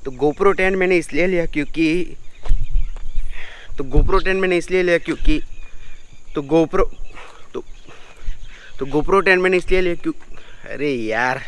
तो GoPro 10 मैंने इसलिए लिया क्योंकि तो GoPro 10 मैंने इसलिए लिया क्योंकि तो GoPro 10 मैंने इसलिए लिया क्योंकि अरे यार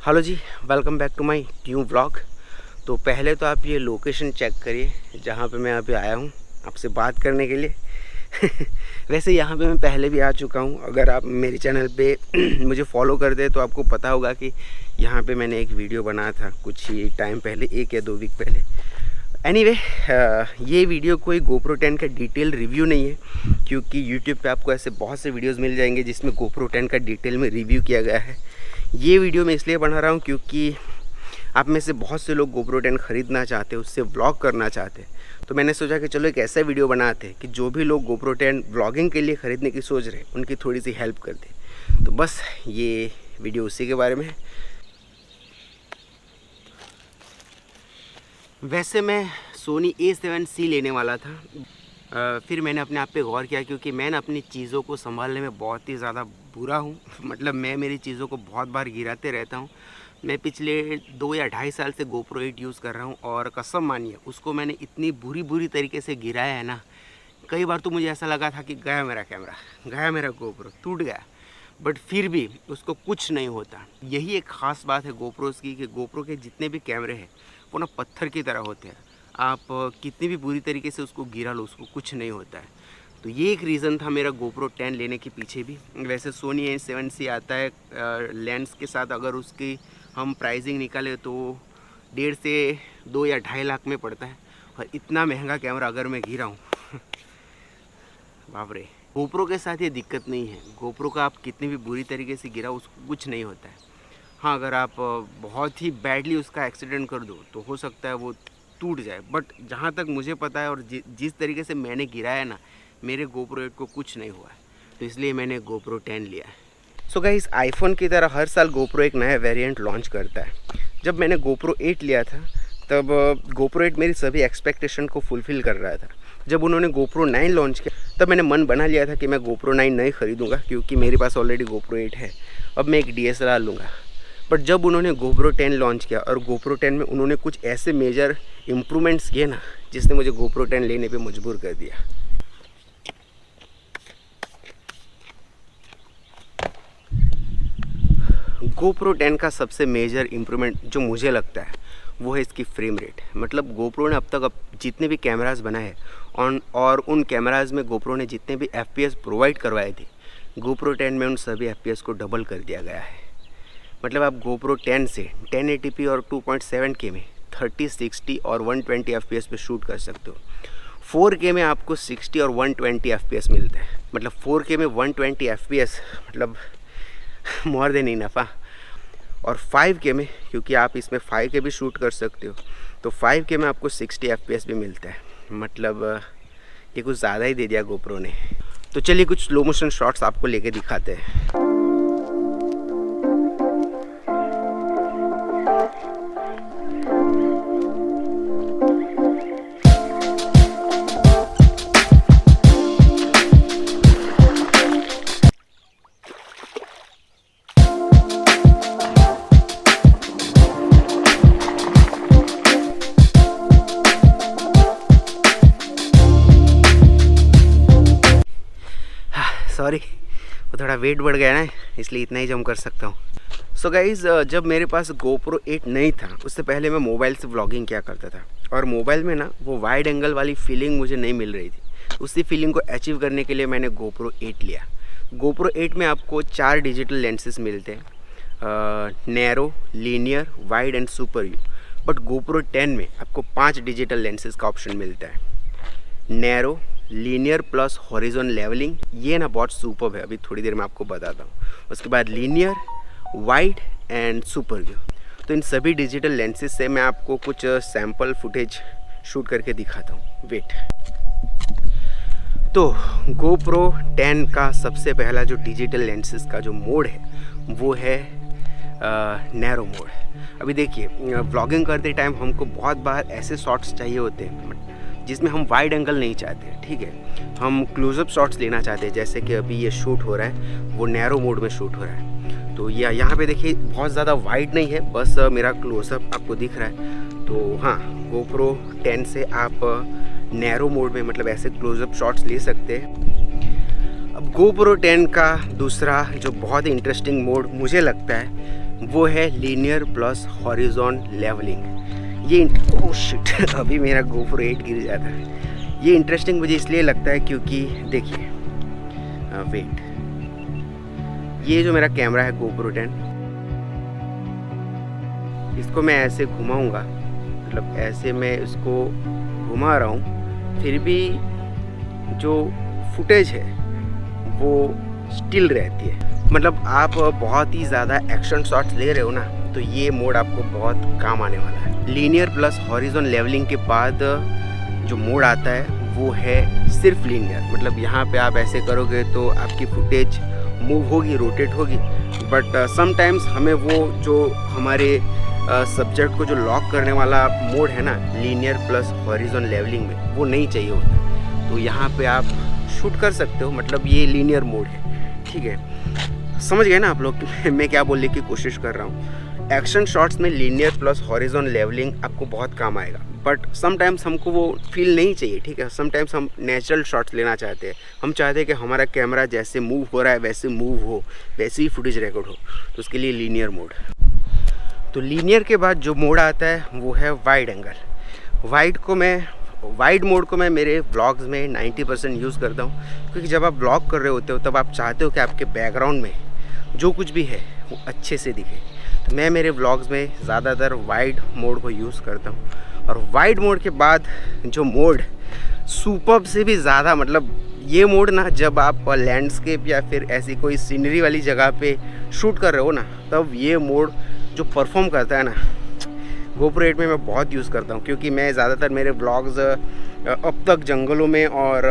हेलो जी, welcome back to my new vlog. तो पहले तो आप ये लोकेशन चेक करिए जहाँ पे मैं अभी आया हूँ आपसे बात करने के लिए। वैसे यहाँ पे मैं पहले भी आ चुका हूँ। अगर आप मेरे चैनल पे मुझे फॉलो कर दे तो आपको पता होगा कि यहाँ पे मैंने एक वीडियो बनाया था कुछ ही टाइम पहले, 1 या 2 वीक पहले। एनीवे, ये वीडियो कोई GoPro 10 का डिटेल रिव्यू नहीं है, क्योंकि यूट्यूब पे आपको ऐसे बहुत से वीडियोस मिल जाएंगे जिसमें GoPro 10 का डिटेल में रिव्यू किया गया है। ये वीडियो मैं इसलिए बना रहा हूँ क्योंकि आप में से बहुत से लोग GoPro 10 ख़रीदना चाहते, उससे व्लॉग करना चाहते। तो मैंने सोचा कि चलो एक ऐसा वीडियो बनाते कि जो भी लोग GoPro 10 व्लॉगिंग के लिए ख़रीदने की सोच रहे उनकी थोड़ी सी हेल्प कर दे। तो बस ये वीडियो उसी के बारे में है। वैसे मैं Sony A7C लेने वाला था, फिर मैंने अपने आप पे गौर किया क्योंकि मैं अपनी चीज़ों को संभालने में बहुत ही ज़्यादा बुरा हूँ। मतलब मैं मेरी चीज़ों को बहुत बार गिराते रहता हूँ। मैं पिछले 2 या 2.5 साल से GoPro 8 यूज़ कर रहा हूँ और कसम मानिए उसको मैंने इतनी बुरी तरीके से गिराया है ना। कई बार तो मुझे ऐसा लगा था कि गया मेरा कैमरा, गया मेरा GoPro, टूट गया। बट फिर भी उसको कुछ नहीं होता। यही एक ख़ास बात है GoPros की कि GoPro के जितने भी कैमरे हैं वो ना पत्थर की तरह होते हैं। आप कितनी भी बुरी तरीके से उसको गिरा लो, उसको कुछ नहीं होता है। तो ये एक रीज़न था मेरा GoPro 10 लेने के पीछे भी। वैसे Sony A7C आता है लेंस के साथ, अगर उसकी हम प्राइसिंग निकालें तो 1.5 से 2 या 2.5 लाख में पड़ता है। और इतना महंगा कैमरा अगर मैं गिरा हूँ बाप रे। GoPro के साथ ये दिक्कत नहीं है। GoPro का आप कितनी भी बुरी तरीके से गिरा उसको कुछ नहीं होता है। हाँ, अगर आप बहुत ही बैडली उसका एक्सीडेंट कर दो तो हो सकता है वो टूट जाए। बट जहाँ तक मुझे पता है और जिस तरीके से मैंने गिराया ना, मेरे GoPro 8 को कुछ नहीं हुआ है। तो इसलिए मैंने GoPro 10 लिया है। सो गाइस, आईफोन की तरह हर साल GoPro एक नया वेरिएंट लॉन्च करता है। जब मैंने GoPro 8 लिया था तब GoPro 8 मेरी सभी एक्सपेक्टेशन को फुलफ़िल कर रहा था। जब उन्होंने GoPro 9 लॉन्च किया तब मैंने मन बना लिया था कि मैं GoPro 9 नहीं ख़रीदूँगा, क्योंकि मेरे पास ऑलरेडी GoPro 8 है। अब मैं एक DSLR लूँगा। बट जब उन्होंने GoPro 10 लॉन्च किया और GoPro 10 में उन्होंने कुछ ऐसे मेजर इम्प्रूवमेंट्स किए ना, जिसने मुझे GoPro 10 लेने पे मजबूर कर दिया। GoPro 10 का सबसे मेजर इम्प्रूवमेंट जो मुझे लगता है वो है इसकी फ्रेम रेट। मतलब GoPro ने अब तक जितने भी कैमरास बनाए और उन कैमरास में GoPro ने जितने भी FPS प्रोवाइड करवाए थे, GoPro 10 में उन सभी FPS को डबल कर दिया गया है। मतलब आप GoPro 10 से 1080p और 2.7K में 30, 60 और 120 FPS पे शूट कर सकते हो। 4K में आपको 60 और 120 FPS मिलता है। मतलब 4K में 120 FPS मतलब मोर देन इनफ। और 5K में, क्योंकि आप इसमें 5K भी शूट कर सकते हो, तो 5K में आपको 60 FPS भी मिलता है। मतलब ये कुछ ज़्यादा ही दे दिया GoPro ने। तो चलिए कुछ स्लो मोशन शॉट्स आपको लेके दिखाते हैं। सॉरी, वो थोड़ा वेट बढ़ गया ना, इसलिए इतना ही जम कर सकता हूँ। सो गाइज़, जब मेरे पास GoPro 8 नहीं था, उससे पहले मैं मोबाइल से व्लॉगिंग किया करता था, और मोबाइल में ना वो वाइड एंगल वाली फीलिंग मुझे नहीं मिल रही थी। उसी फीलिंग को अचीव करने के लिए मैंने GoPro 8 लिया। GoPro 8 में आपको 4 डिजिटल लेंसेज मिलते हैं, narrow, linear, wide and super view. But GoPro 10 में आपको 5 डिजिटल लेंसेज का ऑप्शन मिलता है, narrow, linear plus horizon leveling. ये ना बहुत सुपर्ब है, अभी थोड़ी देर में आपको बताता हूँ। उसके बाद linear, wide and super view. तो इन सभी डिजिटल लेंसेज से मैं आपको कुछ सैम्पल फुटेज शूट करके दिखाता हूँ। वेट। तो GoPro 10 का सबसे पहला जो डिजिटल लेंसेज का जो मोड है वो है नैरो मोड। अभी देखिए, व्लॉगिंग करते टाइम हमको बहुत बार ऐसे शॉट्स चाहिए होते हैं जिसमें हम वाइड एंगल नहीं चाहते, ठीक है, हम क्लोजअप शॉट्स लेना चाहते हैं। जैसे कि अभी ये शूट हो रहा है, वो नैरो मोड में शूट हो रहा है। तो ये यहाँ पे देखिए बहुत ज़्यादा वाइड नहीं है, बस मेरा क्लोजअप आपको दिख रहा है। तो हाँ, GoPro 10 से आप नैरो मोड में मतलब ऐसे क्लोजअप शॉट्स ले सकते हैं। अब GoPro 10 का दूसरा जो बहुत ही इंटरेस्टिंग मोड मुझे लगता है वो है लीनियर प्लस हॉरिजॉन लेवलिंग। ये ओह शिट, अभी मेरा GoPro 8 गिर जाता है। ये इंटरेस्टिंग मुझे इसलिए लगता है क्योंकि देखिए, वेट, ये जो मेरा कैमरा है GoPro 10, इसको मैं ऐसे घुमाऊंगा, मतलब ऐसे मैं इसको घुमा रहा हूँ, फिर भी जो फुटेज है वो स्टिल रहती है। मतलब आप बहुत ही ज़्यादा एक्शन शॉट्स ले रहे हो ना, तो ये मोड आपको बहुत काम आने वाला है। लीनियर प्लस हॉरिजॉन लेवलिंग के बाद जो मोड आता है वो है सिर्फ लीनियर। मतलब यहाँ पे आप ऐसे करोगे तो आपकी फुटेज मूव होगी, रोटेट होगी, बट समटाइम्स हमें वो जो हमारे सब्जेक्ट को जो लॉक करने वाला मोड है ना, लीनियर प्लस हॉरिजॉन लेवलिंग में, वो नहीं चाहिए होता। तो यहाँ पे आप शूट कर सकते हो, मतलब ये लीनियर मोड है, ठीक है। समझ गए ना आप लोग मैं क्या बोलने की कोशिश कर रहा हूँ। एक्शन शॉट्स में लीनियर प्लस हॉरिजॉन लेवलिंग आपको बहुत काम आएगा, बट समटाइम्स हमको वो फील नहीं चाहिए, ठीक है। समटाइम्स हम नेचुरल शॉट्स लेना चाहते हैं, हम चाहते हैं कि हमारा कैमरा जैसे मूव हो रहा है वैसे मूव हो, वैसे ही फुटेज रिकॉर्ड हो, तो उसके लिए लीनियर मोड। तो लीनियर के बाद जो मोड आता है वो है वाइड एंगल। वाइड मोड को मैं मेरे व्लॉग्स में 90% यूज़ करता हूँ, क्योंकि जब आप व्लॉग कर रहे होते हो तब आप चाहते हो कि आपके बैकग्राउंड में जो कुछ भी है वो अच्छे से दिखे। तो मैं मेरे व्लॉग्स में ज़्यादातर वाइड मोड को यूज़ करता हूँ। और वाइड मोड के बाद जो मोड सुपर्ब से भी ज़्यादा, मतलब ये मोड ना, जब आप लैंडस्केप या फिर ऐसी कोई सीनरी वाली जगह पे शूट कर रहे हो ना, तब ये मोड जो परफॉर्म करता है ना, GoPro 8 में मैं बहुत यूज़ करता हूँ। क्योंकि मैं ज़्यादातर मेरे व्लॉग्स अब तक जंगलों में और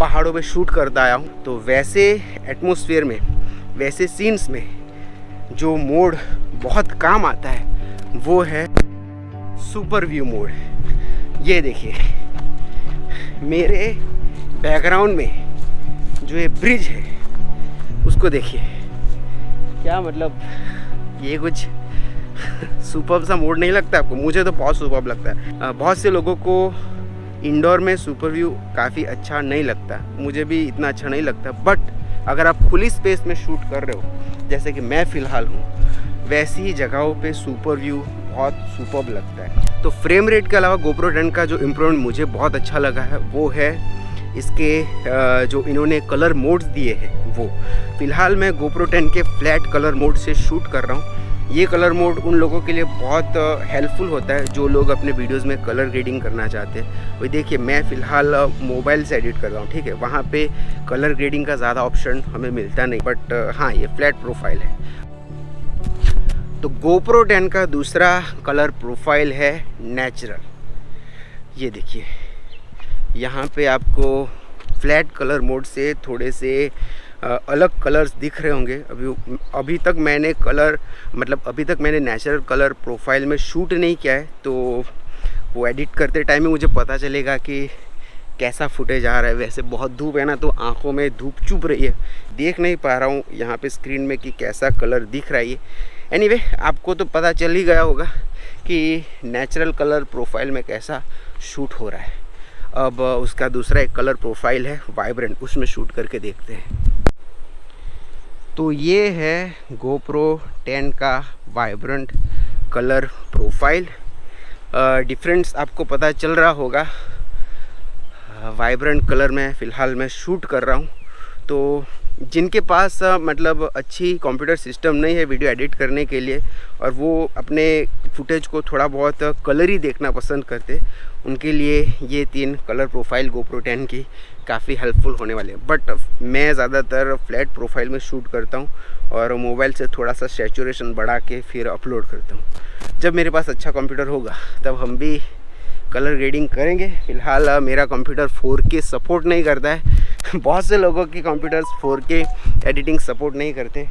पहाड़ों पे शूट करता आया हूँ। तो वैसे एटमॉस्फेयर में, वैसे सीन्स में जो मोड बहुत काम आता है वो है सुपर व्यू मोड। ये देखिए, मेरे बैकग्राउंड में जो ये ब्रिज है उसको देखिए, क्या मतलब ये कुछ सुपर्ब सा मोड नहीं लगता आपको? मुझे तो बहुत सुपर्ब लगता है। बहुत से लोगों को इंडोर में सुपर व्यू काफ़ी अच्छा नहीं लगता, मुझे भी इतना अच्छा नहीं लगता। बट अगर आप खुली स्पेस में शूट कर रहे हो, जैसे कि मैं फ़िलहाल हूँ, वैसी ही जगहों पे सुपर व्यू बहुत सुपर्ब लगता है। तो फ्रेम रेट के अलावा GoPro 10 का जो इम्प्रूवमेंट मुझे बहुत अच्छा लगा है वो है इसके जो इन्होंने कलर मोड्स दिए हैं वो। फ़िलहाल मैं GoPro 10 के फ्लैट कलर मोड से शूट कर रहा हूँ। ये कलर मोड उन लोगों के लिए बहुत हेल्पफुल होता है जो लोग अपने वीडियोस में कलर ग्रेडिंग करना चाहते हैं। वही देखिए, मैं फ़िलहाल मोबाइल से एडिट कर रहा हूँ, ठीक है। वहाँ पे कलर ग्रेडिंग का ज़्यादा ऑप्शन हमें मिलता नहीं, बट हाँ, ये फ्लैट प्रोफाइल है। तो GoPro 10 का दूसरा कलर प्रोफाइल है नेचुरल। ये देखिए, यहाँ पे आपको फ्लैट कलर मोड से थोड़े से अलग कलर्स दिख रहे होंगे। अभी तक मैंने नेचुरल कलर प्रोफाइल में शूट नहीं किया है, तो वो एडिट करते टाइम में मुझे पता चलेगा कि कैसा फुटेज आ रहा है। वैसे बहुत धूप है ना, तो आंखों में धूप चुभ रही है, देख नहीं पा रहा हूँ यहाँ पे स्क्रीन में कि कैसा कलर दिख रहा है ये। एनीवे, आपको तो पता चल ही गया होगा कि नेचुरल कलर प्रोफाइल में कैसा शूट हो रहा है। अब उसका दूसरा एक कलर प्रोफाइल है वाइब्रेंट, उसमें शूट करके देखते हैं। तो ये है GoPro 10 का वाइब्रेंट कलर प्रोफाइल। डिफरेंस आपको पता चल रहा होगा। वाइब्रेंट कलर में फ़िलहाल मैं शूट कर रहा हूँ। तो जिनके पास मतलब अच्छी कंप्यूटर सिस्टम नहीं है वीडियो एडिट करने के लिए, और वो अपने फुटेज को थोड़ा बहुत कलरी देखना पसंद करते, उनके लिए ये 3 कलर प्रोफाइल GoPro 10 की काफ़ी हेल्पफुल होने वाले हैं। बट मैं ज़्यादातर फ्लैट प्रोफाइल में शूट करता हूँ और मोबाइल से थोड़ा सा सैचुरेशन बढ़ा के फिर अपलोड करता हूँ। जब मेरे पास अच्छा कंप्यूटर होगा तब हम भी कलर ग्रेडिंग करेंगे। फ़िलहाल मेरा कंप्यूटर 4K सपोर्ट नहीं करता है। बहुत से लोगों के कंप्यूटर्स 4K एडिटिंग सपोर्ट नहीं करते।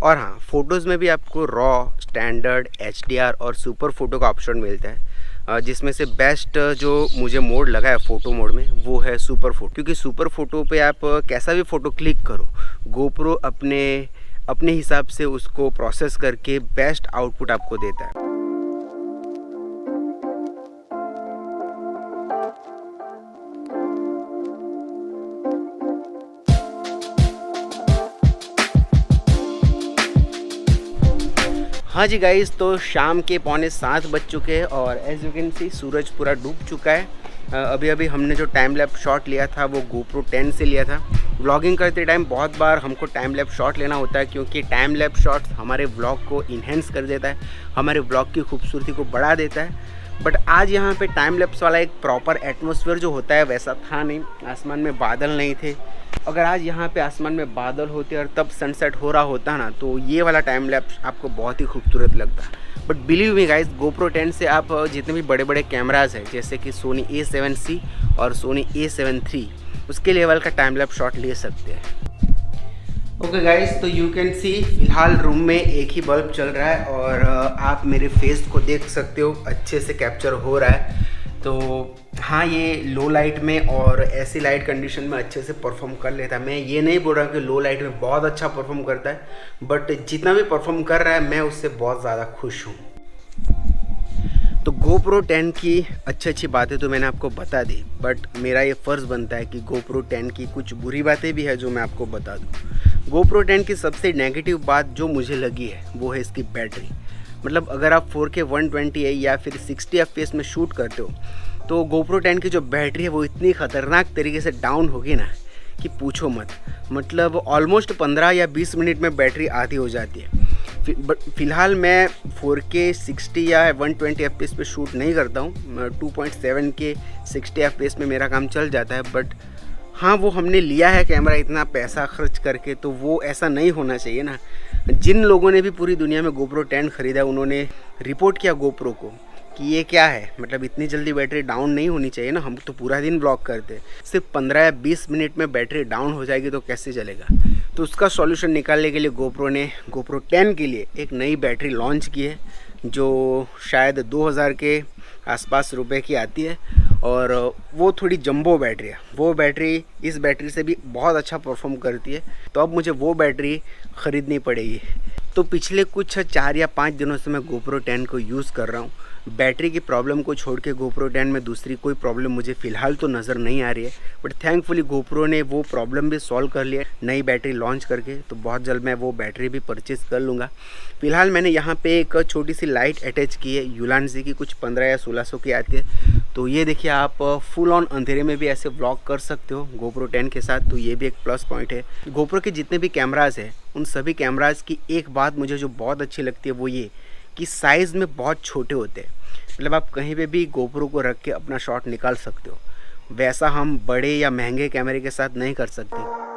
और हाँ, फ़ोटोज़ में भी आपको रॉ, स्टैंडर्ड, HDR और सुपर फ़ोटो का ऑप्शन मिलता है, जिसमें से बेस्ट जो मुझे मोड लगा है फ़ोटो मोड में वो है सुपर फ़ोटो। क्योंकि सुपर फ़ोटो पे आप कैसा भी फ़ोटो क्लिक करो, GoPro अपने हिसाब से उसको प्रोसेस करके बेस्ट आउटपुट आपको देता है। हाँ जी गाइस, तो शाम के 6:45 बज चुके हैं और एज यू कैन सी सूरज पूरा डूब चुका है। अभी हमने जो टाइम लैप शॉट लिया था वो GoPro 10 से लिया था। व्लॉगिंग करते टाइम बहुत बार हमको टाइम लैप शॉट लेना होता है, क्योंकि टाइम लैप शॉट हमारे व्लॉग को इन्हेंस कर देता है, हमारे व्लॉग की खूबसूरती को बढ़ा देता है। बट आज यहाँ पे टाइम लैप्स वाला एक प्रॉपर एटमॉस्फेयर जो होता है वैसा था नहीं। आसमान में बादल नहीं थे। अगर आज यहाँ पे आसमान में बादल होते और तब सनसेट हो रहा होता ना, तो ये वाला टाइम लैप्स आपको बहुत ही खूबसूरत लगता। But believe me guys, GoPro 10 से आप जितने भी बड़े बड़े कैमराज हैं, जैसे कि Sony A7C और Sony A7 III, उसके लेवल का टाइम लैप्स शॉट ले सकते हैं। ओके गाइस, तो यू कैन सी फिलहाल रूम में एक ही बल्ब चल रहा है और आप मेरे फेस को देख सकते हो, अच्छे से कैप्चर हो रहा है। तो हाँ, ये लो लाइट में और ऐसी लाइट कंडीशन में अच्छे से परफॉर्म कर लेता है। मैं ये नहीं बोल रहा कि लो लाइट में बहुत अच्छा परफॉर्म करता है, बट जितना भी परफॉर्म कर रहा है मैं उससे बहुत ज़्यादा खुश हूँ। तो GoPro 10 की अच्छी बातें तो मैंने आपको बता दी, बट मेरा ये फ़र्ज़ बनता है कि GoPro 10 की कुछ बुरी बातें भी है जो मैं आपको बता दूँ। GoPro 10 की सबसे नेगेटिव बात जो मुझे लगी है वो है इसकी बैटरी। मतलब अगर आप 4K 120 या फिर 60 FPS में शूट करते हो, तो GoPro 10 की जो बैटरी है वो इतनी ख़तरनाक तरीके से डाउन होगी ना कि पूछो मत। मतलब ऑलमोस्ट 15 या 20 मिनट में बैटरी आधी हो जाती है। फ़िलहाल मैं 4K 60 या 120 FPS पे शूट नहीं करता हूँ। 2.7K 60 FPS में मेरा काम चल जाता है। बट हाँ, वो हमने लिया है कैमरा इतना पैसा खर्च करके, तो वो ऐसा नहीं होना चाहिए ना। जिन लोगों ने भी पूरी दुनिया में GoPro 10 ख़रीदा, उन्होंने रिपोर्ट किया GoPro को कि ये क्या है, मतलब इतनी जल्दी बैटरी डाउन नहीं होनी चाहिए ना। हम तो पूरा दिन ब्लॉग करते, सिर्फ 15 या 20 मिनट में बैटरी डाउन हो जाएगी तो कैसे चलेगा। तो उसका सॉल्यूशन निकालने के लिए GoPro ने GoPro 10 के लिए एक नई बैटरी लॉन्च की है, जो शायद 2000 के आसपास रुपए की आती है, और वो थोड़ी जंबो बैटरी है। वो बैटरी इस बैटरी से भी बहुत अच्छा परफॉर्म करती है, तो अब मुझे वो बैटरी ख़रीदनी पड़ेगी। तो पिछले कुछ 4 या 5 दिनों से मैं GoPro 10 को यूज़ कर रहा हूँ। बैटरी की प्रॉब्लम को छोड़ के GoPro 10 में दूसरी कोई प्रॉब्लम मुझे फ़िलहाल तो नज़र नहीं आ रही है। बट थैंकफुली GoPro ने वो प्रॉब्लम भी सॉल्व कर लिया नई बैटरी लॉन्च करके। तो बहुत जल्द मैं वो बैटरी भी परचेज़ कर लूँगा। फ़िलहाल मैंने यहाँ पे एक छोटी सी लाइट अटैच की है, Ulanzi की, कुछ 15 या 1600 की आती है। तो ये देखिए, आप फुल ऑन अंधेरे में भी ऐसे व्लॉग कर सकते हो GoPro 10 के साथ, तो ये भी एक प्लस पॉइंट है। GoPro के जितने भी कैमराज़ हैं, उन सभी कैमराज़ की एक बात मुझे जो बहुत अच्छी लगती है वो ये कि साइज़ में बहुत छोटे होते हैं। मतलब आप कहीं पे भी GoPro को रख के अपना शॉट निकाल सकते हो। वैसा हम बड़े या महंगे कैमरे के साथ नहीं कर सकते।